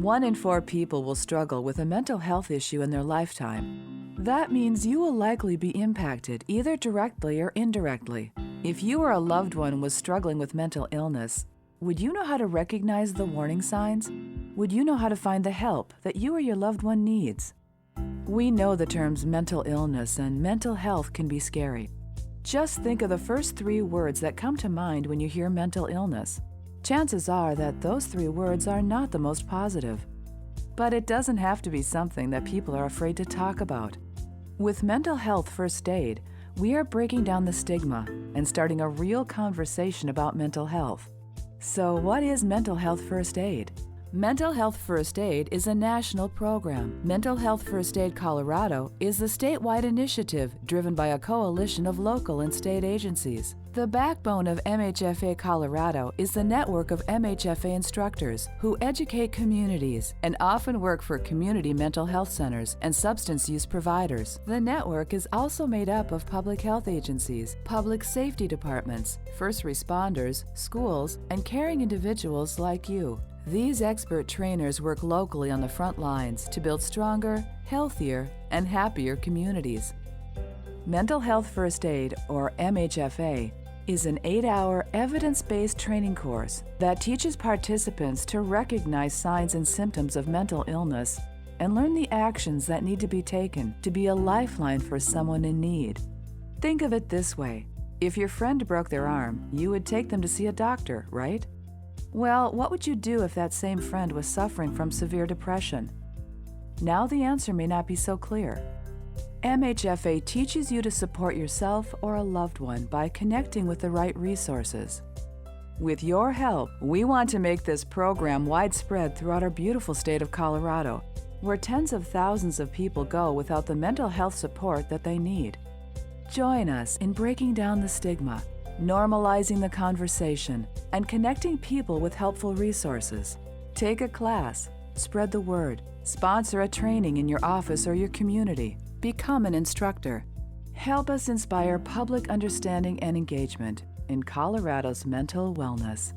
1 in 4 people will struggle with a mental health issue in their lifetime. That means you will likely be impacted either directly or indirectly. If you or a loved one was struggling with mental illness, would you know how to recognize the warning signs? Would you know how to find the help that you or your loved one needs? We know the terms mental illness and mental health can be scary. Just think of the first 3 words that come to mind when you hear mental illness. Chances are that those 3 words are not the most positive. But it doesn't have to be something that people are afraid to talk about. With Mental Health First Aid, we are breaking down the stigma and starting a real conversation about mental health. So what is Mental Health First Aid? Mental Health First Aid is a national program. Mental Health First Aid Colorado is a statewide initiative driven by a coalition of local and state agencies. The backbone of MHFA Colorado is the network of MHFA instructors who educate communities and often work for community mental health centers and substance use providers. The network is also made up of public health agencies, public safety departments, first responders, schools, and caring individuals like you. These expert trainers work locally on the front lines to build stronger, healthier, and happier communities. Mental Health First Aid, or MHFA, is an 8-hour evidence-based training course that teaches participants to recognize signs and symptoms of mental illness and learn the actions that need to be taken to be a lifeline for someone in need. Think of it this way. If your friend broke their arm, you would take them to see a doctor, right? Well, what would you do if that same friend was suffering from severe depression? Now the answer may not be so clear. MHFA teaches you to support yourself or a loved one by connecting with the right resources. With your help, we want to make this program widespread throughout our beautiful state of Colorado, where tens of thousands of people go without the mental health support that they need. Join us in breaking down the stigma, normalizing the conversation, and connecting people with helpful resources. Take a class, spread the word, sponsor a training in your office or your community, become an instructor. Help us inspire public understanding and engagement in Colorado's mental wellness.